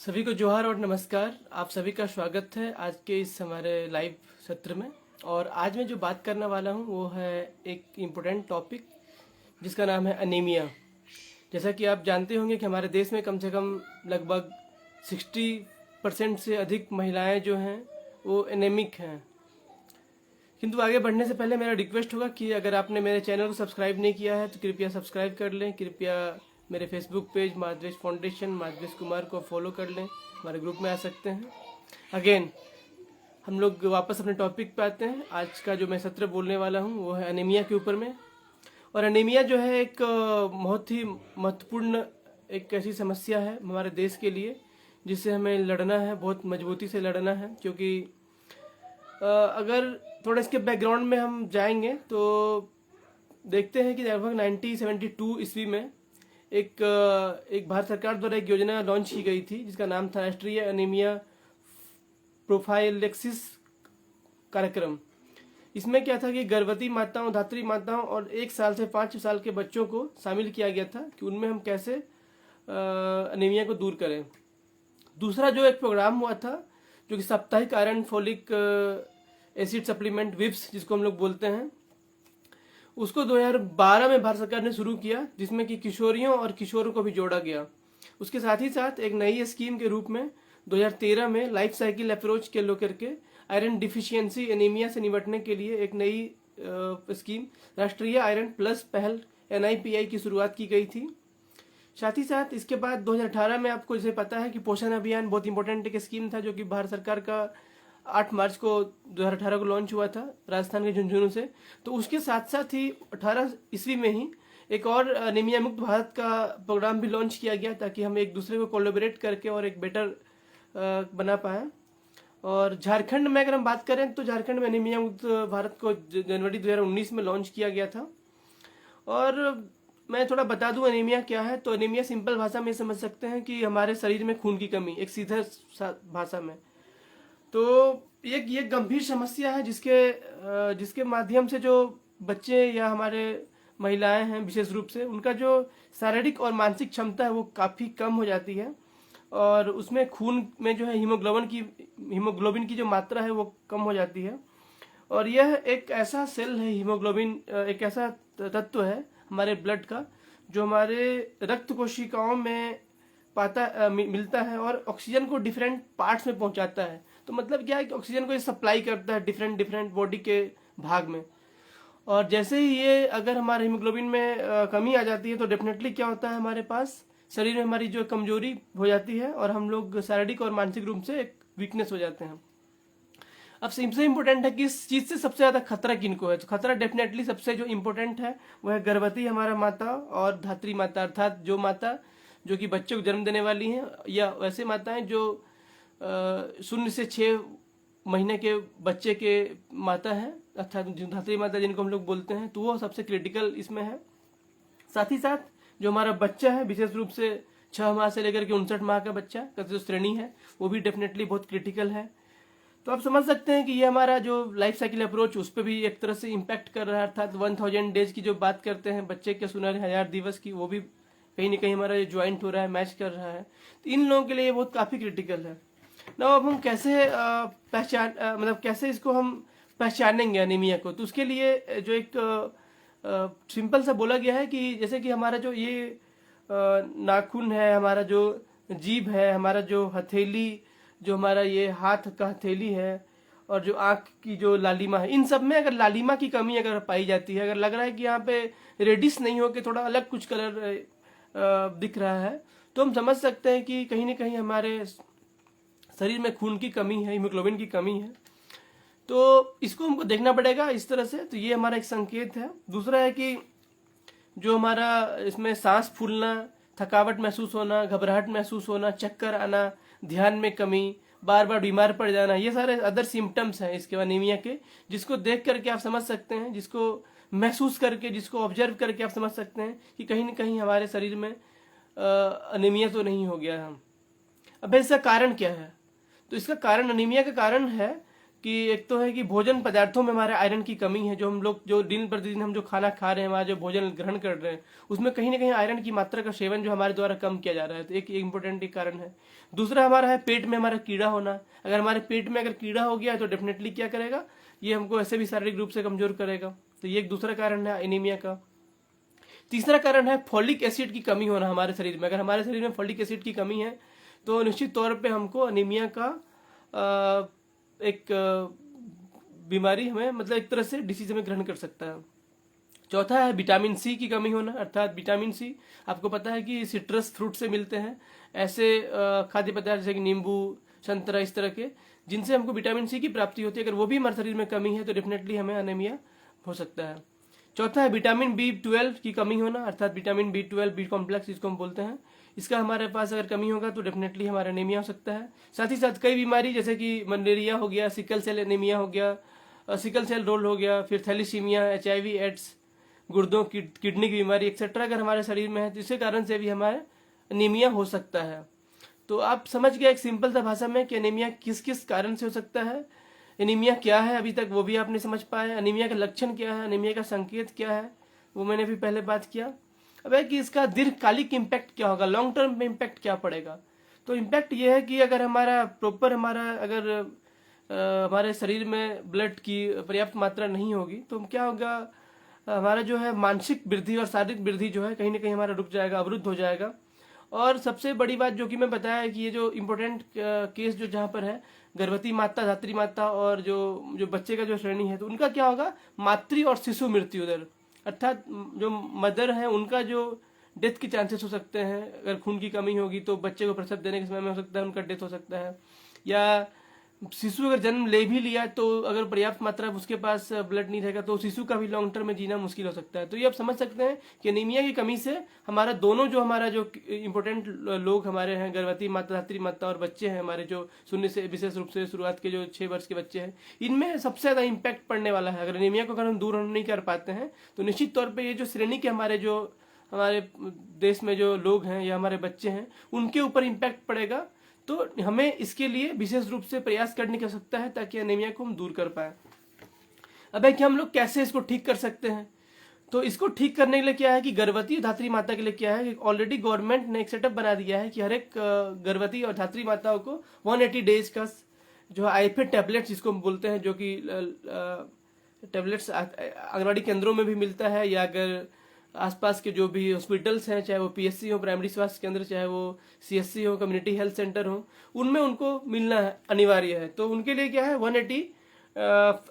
सभी को जोहार और नमस्कार। आप सभी का स्वागत है आज के इस हमारे लाइव सत्र में। और आज मैं जो बात करने वाला हूँ वो है एक इम्पोर्टेंट टॉपिक जिसका नाम है अनीमिया। जैसा कि आप जानते होंगे कि हमारे देश में कम से कम लगभग 60% से अधिक महिलाएं जो हैं वो एनेमिक हैं। किंतु आगे बढ़ने से पहले मेरा रिक्वेस्ट होगा कि अगर आपने मेरे चैनल को सब्सक्राइब नहीं किया है तो कृपया सब्सक्राइब कर लें। कृपया मेरे फेसबुक पेज माधवेश फाउंडेशन माधवेश कुमार को फॉलो कर लें, हमारे ग्रुप में आ सकते हैं। अगेन हम लोग वापस अपने टॉपिक पे आते हैं। आज का जो मैं सत्र बोलने वाला हूँ वो है अनीमिया के ऊपर में। और अनीमिया जो है एक बहुत ही महत्वपूर्ण एक ऐसी समस्या है हमारे देश के लिए जिससे हमें लड़ना है, बहुत मजबूती से लड़ना है। क्योंकि अगर थोड़ा इसके बैकग्राउंड में हम जाएंगे तो देखते हैं कि लगभग 1972 ईस्वी में एक भारत सरकार द्वारा एक योजना लॉन्च की गई थी जिसका नाम था राष्ट्रीय अनीमिया प्रोफाइलेक्सिस कार्यक्रम। इसमें क्या था कि गर्भवती माताओं, धात्री माताओं और 1 साल से 5 साल के बच्चों को शामिल किया गया था कि उनमें हम कैसे अनीमिया को दूर करें। दूसरा जो एक प्रोग्राम हुआ था जो कि साप्ताहिक आयरन फोलिक एसिड सप्लीमेंट विप्स जिसको हम लोग बोलते हैं, उसको 2012 में भारत सरकार ने शुरू किया जिसमें कि किशोरियों और किशोरों को भी जोड़ा गया। उसके साथ ही साथ एक नई स्कीम के रूप में 2013 में लाइफ साइकिल अप्रोच के लो करके आयरन डिफिशियंसी एनीमिया से निपटने के लिए एक नई स्कीम राष्ट्रीय आयरन प्लस पहल NIPI की शुरुआत की गई थी। साथ ही साथ इसके बाद 2018 में आपको जैसे पता है कि पोषण अभियान बहुत इंपॉर्टेंट एक स्कीम था जो कि भारत सरकार का 8 मार्च को 2018 को लॉन्च हुआ था राजस्थान के झुंझुनू से। तो उसके साथ साथ ही 18 ईस्वी में ही एक और अनीमिया मुक्त भारत का प्रोग्राम भी लॉन्च किया गया ताकि हम एक दूसरे को कोलैबोरेट करके और एक बेटर बना पाए। और झारखंड में अगर हम बात करें तो झारखंड में अनीमिया मुक्त भारत को जनवरी 2019 में लॉन्च किया गया था। और मैं थोड़ा बता दूं अनीमिया क्या है। तो अनीमिया सिंपल भाषा में समझ सकते हैं कि हमारे शरीर में खून की कमी, एक सीधे भाषा में। तो ये गंभीर समस्या है जिसके माध्यम से जो बच्चे या हमारे महिलाएं हैं विशेष रूप से उनका जो शारीरिक और मानसिक क्षमता है वो काफ़ी कम हो जाती है। और उसमें खून में जो है हीमोग्लोबिन की जो मात्रा है वो कम हो जाती है। और यह एक ऐसा सेल है, हीमोग्लोबिन एक ऐसा तत्व है हमारे ब्लड का जो हमारे रक्त कोशिकाओं में मिलता है और ऑक्सीजन को डिफरेंट पार्ट्स में पहुंचाता है। तो मतलब क्या है कि ऑक्सीजन को ये सप्लाई करता है डिफरेंट बॉडी के भाग में। और जैसे ही ये अगर हमारे हीमोग्लोबिन में कमी आ जाती है तो डेफिनेटली क्या होता है, हमारे पास शरीर में हमारी जो कमजोरी हो जाती है और हम लोग शारीरिक और मानसिक रूप से एक वीकनेस हो जाते हैं। अब सबसे इम्पोर्टेंट है कि इस चीज से सबसे ज्यादा खतरा किनको है। तो खतरा डेफिनेटली सबसे जो इम्पोर्टेंट है वह है गर्भवती हमारा माता और धात्री माता, अर्थात जो माता जो कि बच्चे को जन्म देने वाली हैं या वैसे माताएं जो 0 से 6 महीने के बच्चे के माता है, अर्थात धात्री माता जिनको हम लोग बोलते हैं, तो वो सबसे क्रिटिकल इसमें है। साथ ही साथ जो हमारा बच्चा है विशेष रूप से 6 माह से लेकर के 59 माह का बच्चा का जो श्रेणी है वो भी डेफिनेटली बहुत क्रिटिकल है। तो आप समझ सकते हैं कि ये हमारा जो लाइफ साइकिल अप्रोच उस पर भी एक तरह से इम्पैक्ट कर रहा है। अर्थात 1000 डेज की जो बात करते हैं बच्चे के सुनहरे 1000 दिवस की, वो भी कहीं ना कहीं हमारा ज्वाइंट हो रहा है, मैच कर रहा है। तो इन लोगों के लिए ये बहुत काफ़ी क्रिटिकल है ना। अब हम कैसे मतलब कैसे इसको हम पहचानेंगे अनीमिया को। तो उसके लिए जो एक सिंपल सा बोला गया है कि जैसे कि हमारा जो ये नाखून है, हमारा जो जीभ है, हमारा जो हथेली, जो हमारा ये हाथ का हथेली है और जो आँख की जो लालिमा है, इन सब में अगर लालिमा की कमी अगर पाई जाती है, अगर लग रहा है कि यहाँ पे रेडिश नहीं हो के थोड़ा अलग कुछ कलर दिख रहा है, तो हम समझ सकते हैं कि कहीं ना कहीं हमारे शरीर में खून की कमी है, हीमोग्लोबिन की कमी है। तो इसको हमको देखना पड़ेगा इस तरह से। तो ये हमारा एक संकेत है। दूसरा है कि जो हमारा इसमें सांस फूलना, थकावट महसूस होना, घबराहट महसूस होना, चक्कर आना, ध्यान में कमी, बार बार बीमार पड़ जाना, ये सारे अदर सिम्टम्स हैं इसके अनीमिया के, जिसको देख करके आप समझ सकते हैं, जिसको महसूस करके, जिसको ऑब्जर्व करके आप समझ सकते हैं कि कहीं ना कहीं हमारे शरीर में अनीमिया तो नहीं हो गया है। अब इसका कारण क्या है। तो इसका कारण, अनीमिया का कारण है कि एक तो है कि भोजन पदार्थों में हमारे आयरन की कमी है। जो हम लोग जो दिन प्रतिदिन हम जो खाना खा रहे हैं, हमारा जो भोजन ग्रहण कर रहे हैं, उसमें कहीं ना कहीं आयरन की मात्रा का सेवन जो हमारे द्वारा कम किया जा रहा है, तो एक इम्पोर्टेंट एक कारण है। दूसरा हमारा है पेट में हमारा कीड़ा होना। अगर हमारे पेट में अगर कीड़ा हो गया तो डेफिनेटली क्या करेगा, ये हमको ऐसे भी शारीरिक रूप से कमजोर करेगा। तो ये एक दूसरा कारण है एनीमिया का। तीसरा कारण है फॉलिक एसिड की कमी होना हमारे शरीर में। अगर हमारे शरीर में फॉलिक एसिड की कमी है तो निश्चित तौर पे हमको एनीमिया का एक बीमारी हमें, मतलब एक तरह से डिसीज हमें ग्रहण कर सकता है। चौथा है विटामिन सी की कमी होना, अर्थात विटामिन सी आपको पता है कि सिट्रस फ्रूट से मिलते हैं, ऐसे खाद्य पदार्थ जैसे कि नींबू, संतरा, इस तरह के, जिनसे हमको विटामिन सी की प्राप्ति होती है। अगर वो भी हमारे शरीर में कमी है तो डेफिनेटली हमें एनीमिया हो सकता है। चौथा है विटामिन B12 की कमी होना, अर्थात विटामिन B12 बी कॉम्प्लेक्स जिसको हम बोलते हैं, इसका हमारे पास अगर कमी होगा तो डेफिनेटली हमारा एनीमिया हो सकता है। साथ ही साथ कई बीमारी जैसे कि मलेरिया हो गया, सिकल सेल एनीमिया हो गया, सिकल सेल रोल हो गया, फिर थैलीसीमिया, HIV, एड्स, गुर्दों की किडनी की बीमारी एक्सेट्रा अगर हमारे शरीर में है तो इसके कारण से भी हमारे एनीमिया हो सकता है। तो आप समझ गए एक सिंपल सा भाषा में कि एनीमिया किस किस कारण से हो सकता है, एनीमिया क्या है, अभी तक वो भी आपने समझ पाए, एनीमिया का लक्षण क्या है, एनीमिया का संकेत क्या है, वो मैंने भी पहले बात किया। अब है कि इसका दीर्घकालिक इम्पैक्ट क्या होगा, लॉन्ग टर्म में इम्पैक्ट क्या पड़ेगा। तो इम्पैक्ट ये है कि अगर हमारा प्रॉपर हमारा अगर हमारे शरीर में ब्लड की पर्याप्त मात्रा नहीं होगी तो क्या होगा, हमारा जो है मानसिक वृद्धि और शारीरिक वृद्धि जो है कहीं ना कहीं हमारा रुक जाएगा, अवरुद्ध हो जाएगा। और सबसे बड़ी बात जो कि मैं बताया है कि ये जो इम्पोर्टेंट केस जो जहाँ पर है, गर्भवती माता, धात्री माता और जो बच्चे का जो श्रेणी है, तो उनका क्या होगा, मातृ और शिशु मृत्यु दर, अर्थात जो मदर है उनका जो डेथ के चांसेस हो सकते हैं। अगर खून की कमी होगी तो बच्चे को प्रसव देने के समय में हो सकता है उनका डेथ हो सकता है, या शिशु अगर जन्म ले भी लिया तो अगर पर्याप्त मात्रा उसके पास ब्लड नहीं रहेगा तो शिशु का भी लॉन्ग टर्म में जीना मुश्किल हो सकता है। तो ये आप समझ सकते हैं कि एनीमिया की कमी से हमारा दोनों जो हमारा जो इम्पोर्टेंट लोग हमारे हैं, गर्भवती माता, धात्री माता और बच्चे हैं हमारे, जो शून्य से विशेष रूप से शुरुआत के जो 6 वर्ष के बच्चे हैं, इनमें सबसे ज्यादा इम्पैक्ट पड़ने वाला है। अगर एनीमिया को अगर हम दूर नहीं कर पाते हैं तो निश्चित तौर पर ये जो श्रेणी के हमारे देश में जो लोग हैं या हमारे बच्चे हैं उनके ऊपर इम्पैक्ट पड़ेगा। तो हमें इसके लिए विशेष रूप से प्रयास करने की आवश्यकता है ताकि एनीमिया को हम दूर कर पाए। अब है कि हम लोग कैसे इसको ठीक कर सकते हैं। तो इसको ठीक करने के लिए क्या है कि गर्भवती और धात्री माता के लिए क्या है कि ऑलरेडी गवर्नमेंट ने एक सेटअप बना दिया है कि हर एक गर्भवती और धात्री माताओं को 180 डेज का जो IFA टैबलेट्स जिसको हम बोलते हैं, जो कि टैबलेट्स आंगनबाड़ी केंद्रों में भी मिलता है, या अगर आसपास के जो भी हॉस्पिटल्स हैं, चाहे वो PSC हो, प्राइमरी स्वास्थ्य केंद्र, चाहे वो CSC हो, कम्युनिटी हेल्थ सेंटर हो, उनमें उनको मिलना है, अनिवार्य है। तो उनके लिए क्या है 180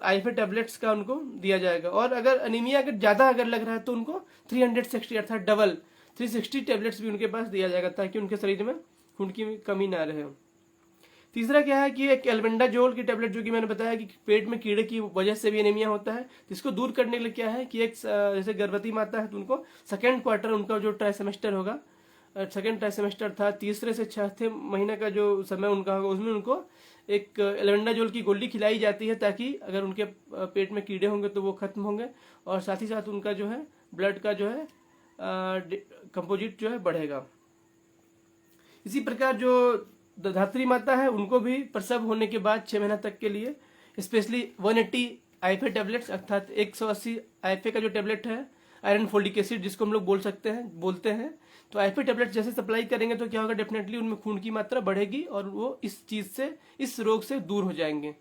IFA टैबलेट्स का उनको दिया जाएगा। और अगर अनीमिया अगर ज्यादा अगर लग रहा है तो उनको 360 अर्थात डबल 360 टैबलेट्स भी उनके पास दिया जाएगा ताकि उनके शरीर में खून की कमी ना रहे। तीसरा क्या है कि एक एल्बेंडाजोल की टैबलेट, जो कि मैंने बताया कि पेट में कीड़े की वजह से भी एनीमिया होता है, तो इसको दूर करने के लिए क्या है कि एक जैसे गर्भवती माता है तो उनको सेकेंड क्वार्टर उनका जो ट्राइसेमेस्टर होगा, सेकेंड ट्राइसेमेस्टर था, तीसरे से चौथे महीने का जो समय उनका होगा, उसमें उनको एक एल्बेंडाजोल की गोली खिलाई जाती है ताकि अगर उनके पेट में कीड़े होंगे तो वो खत्म होंगे, और साथ ही साथ उनका जो है ब्लड का जो है कंपोजिट जो है बढ़ेगा। इसी प्रकार जो धात्री माता है उनको भी प्रसव होने के बाद 6 महीना तक के लिए स्पेशली 180 IFA टैबलेट्स, अर्थात 180 IFA का जो टैबलेट है, आयरन फोलिक एसिड जिसको हम लोग बोलते हैं, तो IFA टैबलेट जैसे सप्लाई करेंगे तो क्या होगा, डेफिनेटली उनमें खून की मात्रा बढ़ेगी और वो इस चीज से, इस रोग से दूर हो जाएंगे।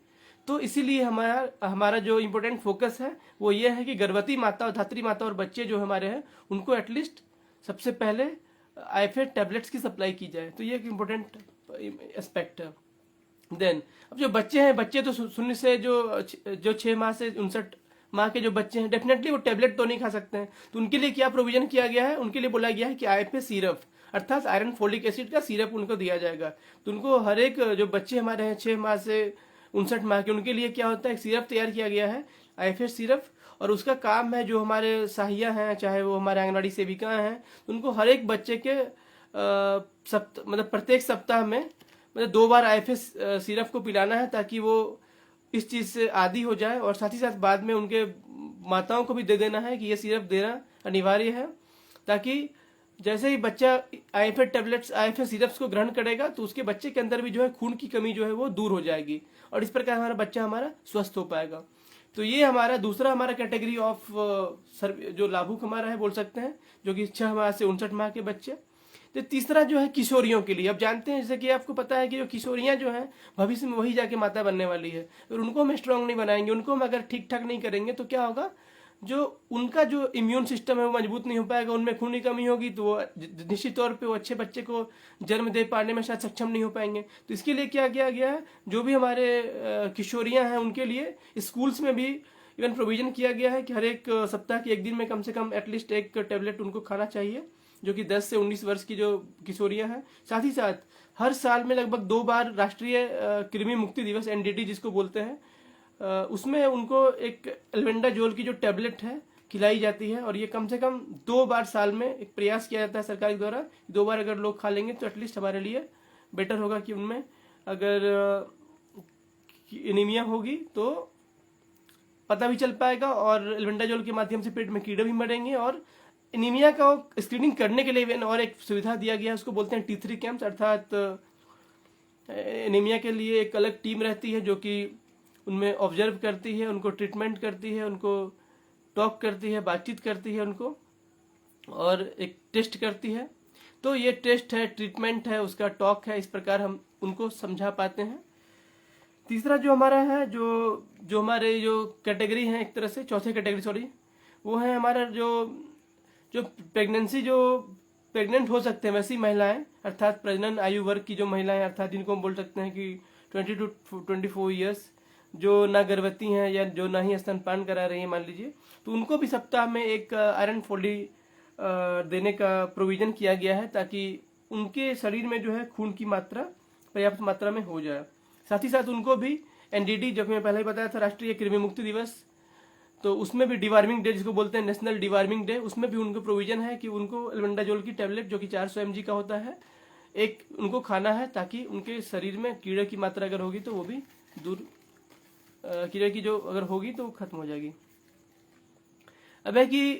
तो इसीलिए हमारा जो इम्पोर्टेंट फोकस है वो ये है कि गर्भवती माता और धात्री माता और बच्चे जो हमारे हैं उनको एटलीस्ट सबसे पहले IFA टैबलेट्स की सप्लाई की जाए। तो ये एक इम्पोर्टेंट एस्पेक्ट है। देन अब जो बच्चे हैं, बच्चे तो शून्य से जो 6 माह से 59 माह के जो बच्चे हैं, डेफिनेटली वो टैबलेट तो नहीं खा सकते हैं। तो उनके लिए क्या प्रोविजन किया गया है, उनके लिए बोला गया है कि IFA सिरप अर्थात आयरन फोलिक एसिड का सिरप उनको दिया जाएगा। तो उनको हर एक जो बच्चे हमारे हैं 6 माह से 59 माह के, उनके लिए क्या होता है, एक सिरप तैयार किया गया है IFA सिरप, और उसका काम है जो हमारे सहायिया हैं, चाहे वो हमारे आंगनबाड़ी सेविका हैं, उनको हर एक बच्चे के मतलब प्रत्येक सप्ताह में मतलब 2 बार IFA सिरप को पिलाना है ताकि वो इस चीज से आदी हो जाए, और साथ ही साथ बाद में उनके माताओं को भी दे देना है कि ये सिरप देना अनिवार्य है ताकि जैसे ही बच्चा आईएफए टेबलेट्स, आईएफए सिरप्स को ग्रहण करेगा तो उसके बच्चे के अंदर भी जो है खून की कमी जो है वो दूर हो जाएगी और इस प्रकार हमारा बच्चा हमारा स्वस्थ हो पाएगा। तो ये हमारा दूसरा हमारा कैटेगरी ऑफ जो लाभुक हमारा है बोल सकते हैं, जो कि 6 माह से 59 माह के बच्चे। तो तीसरा जो है किशोरियों के लिए, अब जानते हैं जैसे कि आपको पता है कि जो किशोरियां जो हैं भविष्य में वही जाके माता बनने वाली है, और उनको हम स्ट्रांग नहीं बनाएंगे, उनको हम अगर ठीक ठाक नहीं करेंगे तो क्या होगा, जो उनका जो इम्यून सिस्टम है वो मजबूत नहीं हो पाएगा, उनमें खून की कमी होगी तो वो निश्चित तौर पे वो अच्छे बच्चे को जन्म दे पाने में शायद सक्षम नहीं हो पाएंगे। तो इसके लिए क्या किया गया है, जो भी हमारे किशोरियां हैं उनके लिए स्कूल्स में भी इवन प्रोविजन किया गया है कि हर एक सप्ताह के एक दिन में कम से कम एटलीस्ट एक टेबलेट उनको खाना चाहिए, जो कि 10 से 19 वर्ष की जो किशोरियां हैं। साथ ही साथ हर साल में लगभग 2 बार राष्ट्रीय कृमि मुक्ति दिवस एनडीटी जिसको बोलते हैं, उसमें उनको एक एल्बेंडाजोल की जो टेबलेट है खिलाई जाती है, और ये कम से कम 2 बार साल में एक प्रयास किया जाता है सरकार के द्वारा। 2 बार अगर लोग खा लेंगे तो एटलीस्ट हमारे लिए बेटर होगा कि उनमें अगर एनीमिया होगी तो पता भी चल पाएगा और एल्बेंडाजोल के माध्यम से पेट में कीड़े भी मरेंगे। और एनीमिया का स्क्रीनिंग करने के लिए और एक सुविधा दिया गया है, उसको बोलते हैं T3 कैंप्स, अर्थात एनीमिया के लिए एक अलग टीम रहती है जो कि उनमें ऑब्जर्व करती है, उनको ट्रीटमेंट करती है, उनको टॉक करती है, बातचीत करती है उनको, और एक टेस्ट करती है। तो ये टेस्ट है, ट्रीटमेंट है, उसका टॉक है, इस प्रकार हम उनको समझा पाते हैं। तीसरा जो हमारा है, जो हमारे जो कैटेगरी है, एक तरह से चौथे कैटेगरी सॉरी, वो है हमारा जो प्रेगनेंसी, जो प्रेग्नेंट हो सकते हैं वैसी महिलाएं, अर्थात प्रजनन आयु वर्ग की जो महिलाएं, अर्थात जिनको हम बोल सकते हैं कि 20 to 24 ईयर्स, जो ना गर्भवती हैं या जो ना ही स्तनपान करा रही हैं मान लीजिए, तो उनको भी सप्ताह में एक आयरन फोल्डी देने का प्रोविजन किया गया है, ताकि उनके शरीर में जो है खून की मात्रा पर्याप्त मात्रा में हो जाए। साथ ही साथ उनको भी एनडीडी, जो मैं पहले ही बताया था, राष्ट्रीय कृमि मुक्ति दिवस, तो उसमें भी डिवार्मिंग डे जिसको बोलते हैं नेशनल डिवार्मिंग डे, उसमें भी उनको प्रोविजन है कि उनको एल्बेंडाजोल की टेबलेट जो कि 400 mg का होता है एक उनको खाना है, ताकि उनके शरीर में कीड़े की मात्रा अगर होगी तो वो भी दूर, कीड़े की जो अगर होगी तो वो खत्म हो जाएगी। अब है कि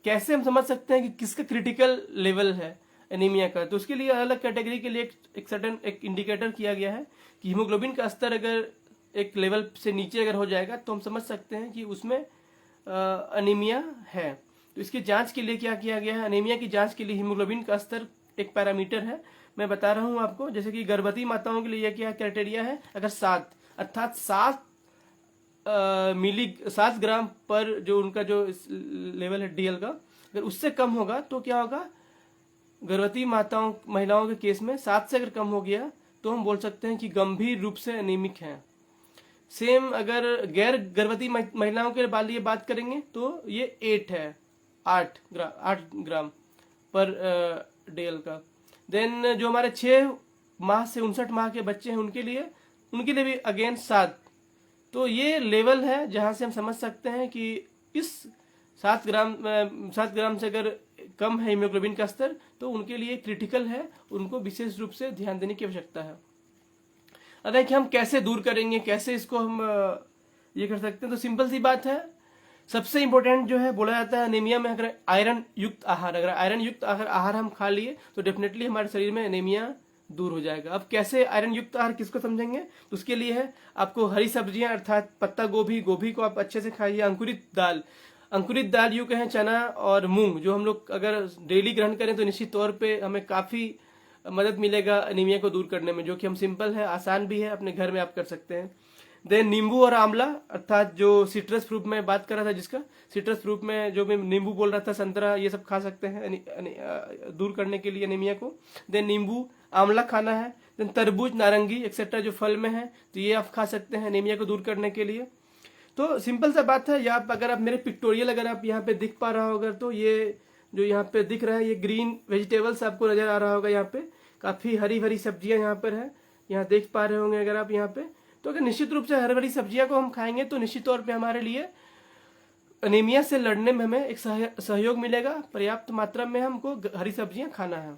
कैसे हम समझ सकते हैं कि किसका क्रिटिकल लेवल है एनीमिया का, तो उसके लिए अलग अलग कैटेगरी के लिए एक सर्टेन एक इंडिकेटर किया गया है कि हीमोग्लोबिन का स्तर अगर एक लेवल से नीचे अगर हो जाएगा तो हम समझ सकते हैं कि उसमें अनीमिया है। तो इसकी जांच के लिए क्या किया गया है, अनीमिया की जांच के लिए हीमोग्लोबिन का स्तर एक पैरामीटर है, मैं बता रहा हूं आपको। जैसे कि गर्भवती माताओं के लिए क्या क्राइटेरिया है, अगर 7 अर्थात 7 ग्राम पर जो उनका जो लेवल है डीएल का, अगर उससे कम होगा तो क्या होगा, गर्भवती महिलाओं के केस में 7 से अगर कम हो गया तो हम बोल सकते हैं कि गंभीर रूप से एनीमिक हैं। सेम अगर गैर गर्भवती महिलाओं के लिए बात करेंगे तो ये 8 है, 8 ग्राम पर डीएल का। देन जो हमारे 6 माह से 59 माह के बच्चे हैं उनके लिए भी अगेन 7। तो ये लेवल है जहां से हम समझ सकते हैं कि इस 7 ग्राम से अगर कम है हीमोग्लोबिन का स्तर तो उनके लिए क्रिटिकल है, उनको विशेष रूप से ध्यान देने की आवश्यकता है। अब है कि हम कैसे दूर करेंगे, कैसे इसको हम ये कर सकते हैं, तो सिंपल सी बात है, सबसे इंपॉर्टेंट जो है बोला जाता है एनीमिया में, अगर आयरन युक्त आहार हम खा लिए तो डेफिनेटली हमारे शरीर में एनीमिया दूर हो जाएगा। अब कैसे आयरन युक्त आहार किसको समझेंगे, तो उसके लिए है आपको हरी सब्जियां, अर्थात पत्ता गोभी को आप अच्छे से खाइए, अंकुरित दाल यूं कहें, चना और मूंग, जो हम लोग अगर डेली ग्रहण करें तो निश्चित तौर पे हमें काफी मदद मिलेगा एनीमिया को दूर करने में, जो कि हम सिंपल है, आसान भी है, अपने घर में आप कर सकते हैं। देन नींबू और आंवला, अर्थात जो सिट्रस फ्रूट में बात कर रहा था, जिसका सिट्रस फ्रूट में जो मैं नींबू बोल रहा था, संतरा, ये सब खा सकते हैं दूर करने के लिए एनीमिया को। देन नींबू आंवला खाना है। देन तरबूज, नारंगी एक्सेट्रा जो फल में है, तो ये आप खा सकते हैं एनीमिया को दूर करने के लिए। तो सिंपल सा बात है, या अगर आप मेरे पिक्टोरियल अगर आप यहाँ पे दिख पा रहा होगा, तो ये जो यहाँ पे दिख रहा है ये ग्रीन वेजिटेबल्स आपको नजर आ रहा होगा, यहाँ पे काफी हरी भरी सब्जियां यहाँ पर है, यहाँ देख पा रहे होंगे अगर आप यहाँ पे। तो अगर निश्चित रूप से हरी भरी सब्जियां को हम खाएंगे तो निश्चित तौर पे हमारे लिए एनीमिया से लड़ने में हमें एक सहयोग मिलेगा। पर्याप्त मात्रा में हमको हरी सब्जियां खाना है।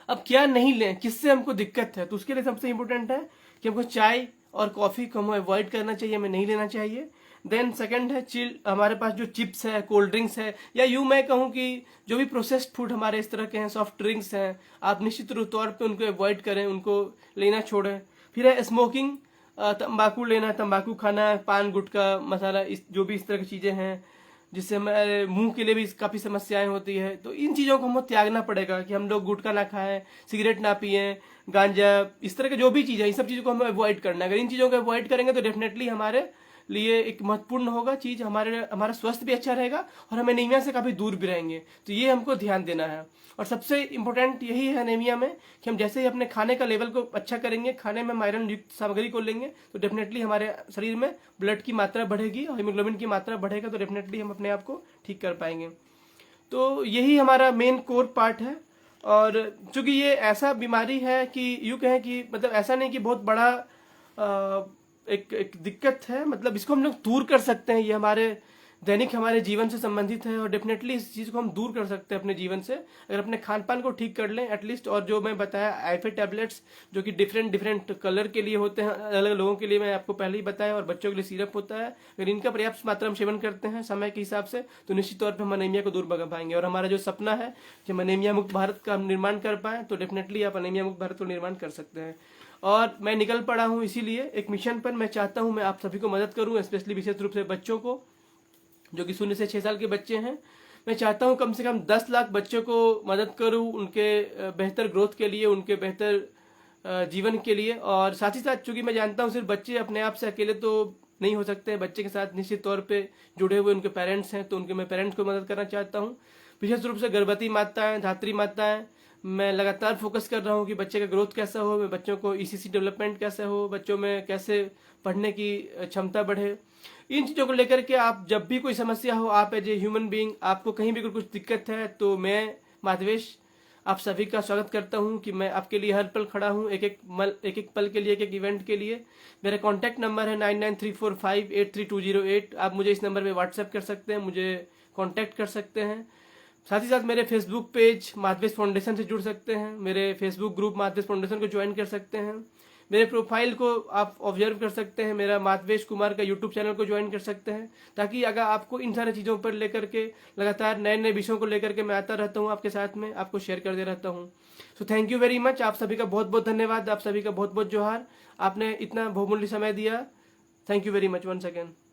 अब क्या नहीं लें, किससे हमको दिक्कत है, तो उसके लिए सबसे इंपॉर्टेंट है कि हमको चाय और कॉफी को हमें अवॉइड करना चाहिए, हमें नहीं लेना चाहिए। देन सेकंड है चिल, हमारे पास जो चिप्स है, कोल्ड ड्रिंक्स है, या यूं मैं कहूँ कि जो भी प्रोसेस्ड फूड हमारे इस तरह के हैं, सॉफ्ट ड्रिंक्स हैं, आप निश्चित रूप तौर पे उनको अवॉइड करें, उनको लेना छोड़ें। फिर है स्मोकिंग, तंबाकू लेना, तंबाकू खाना, पान गुटखा मसाला, इस जो भी इस तरह की चीज़ें हैं जिससे हमारे मुंह के लिए भी काफ़ी समस्याएं होती है, तो इन चीज़ों को हमको त्यागना पड़ेगा कि हम लोग गुटखा ना खाएं, सिगरेट ना पिएं, गांजा, इस तरह के जो भी चीज़ है, इन सब चीज़ों को हमें अवॉइड करना है। अगर इन चीज़ों को अवॉइड करेंगे तो डेफिनेटली हमारे लिए एक महत्वपूर्ण होगा चीज़, हमारा स्वास्थ्य भी अच्छा रहेगा और हम एनीमिया से काफ़ी दूर भी रहेंगे। तो ये हमको ध्यान देना है। और सबसे इम्पोर्टेंट यही है एनीमिया में कि हम जैसे ही अपने खाने का लेवल को अच्छा करेंगे, खाने में हम आयरन युक्त सामग्री को लेंगे, तो डेफिनेटली हमारे शरीर में ब्लड की मात्रा बढ़ेगी और हीमोग्लोबिन की मात्रा बढ़ेगा, तो डेफिनेटली हम अपने आप को ठीक कर पाएंगे। तो यही हमारा मेन कोर पार्ट है। और चूंकि ये ऐसा बीमारी है कि यूँ कहें कि मतलब ऐसा नहीं कि बहुत बड़ा एक दिक्कत है, मतलब इसको हम लोग दूर कर सकते हैं। ये हमारे जीवन से संबंधित है और डेफिनेटली इस चीज़ को हम दूर कर सकते हैं अपने जीवन से, अगर अपने खान पान को ठीक कर लें एटलीस्ट। और जो मैं बताया आईफे टैबलेट्स, जो कि डिफरेंट कलर के लिए होते हैं, अलग अलग लोगों के लिए मैं आपको पहले ही बताया, और बच्चों के लिए सिरप होता है। अगर इनका पर्याप्त मात्रा में सेवन करते हैं समय के हिसाब से, तो निश्चित तौर पर हम अनीमिया को दूर भगा पाएंगे। और हमारा जो सपना है कि हम अनीमिया मुक्त भारत का हम निर्माण कर पाएं, तो डेफिनेटली आप अनीमिया मुक्त भारत को निर्माण कर सकते हैं। और मैं निकल पड़ा हूँ इसीलिए एक मिशन पर, मैं चाहता हूँ मैं आप सभी को मदद करूँ, स्पेशली विशेष रूप से बच्चों को, जो कि 0 से 6 साल के बच्चे हैं। मैं चाहता हूँ कम से कम 10 लाख बच्चों को मदद करूँ, उनके बेहतर ग्रोथ के लिए, उनके बेहतर जीवन के लिए। और साथ ही साथ चूंकि मैं जानता हूँ सिर्फ बच्चे अपने आप से अकेले तो नहीं हो सकते, बच्चे के साथ निश्चित तौर पे जुड़े हुए उनके पेरेंट्स हैं, तो मैं पेरेंट्स को मदद करना चाहता हूँ। विशेष रूप से गर्भवती माताएं, धात्री माताएं, मैं लगातार फोकस कर रहा हूँ कि बच्चे का ग्रोथ कैसा हो, बच्चों को ईसीसी डेवलपमेंट कैसे हो, बच्चों में कैसे पढ़ने की क्षमता बढ़े। इन चीज़ों को लेकर के आप जब भी कोई समस्या हो, आप एज ए ह्यूमन बीइंग, आपको कहीं भी कुछ दिक्कत है, तो मैं माधवेश आप सभी का स्वागत करता हूं कि मैं आपके लिए हर पल खड़ा हूं, एक एक पल के लिए, एक इवेंट के लिए। मेरा कॉन्टैक्ट नंबर है 9934583208। आप मुझे इस नंबर पे व्हाट्सएप कर सकते हैं, मुझे कॉन्टैक्ट कर सकते हैं। साथ ही साथ मेरे फेसबुक पेज माधवेश फाउंडेशन से जुड़ सकते हैं, मेरे फेसबुक ग्रुप माधवेश फाउंडेशन को ज्वाइन कर सकते हैं, मेरे प्रोफाइल को आप ऑब्जर्व कर सकते हैं, मेरा माधवेश कुमार का यूट्यूब चैनल को ज्वाइन कर सकते हैं, ताकि अगर आपको इन सारी चीज़ों पर लेकर के लगातार नए नए विषयों को लेकर के मैं आता रहता हूँ आपके साथ में, आपको शेयर करते रहता हूँ। So thank you very much, आप सभी का बहुत बहुत धन्यवाद, आप सभी का बहुत बहुत जोहार, आपने इतना बहुमूल्य समय दिया। Thank you very much once again.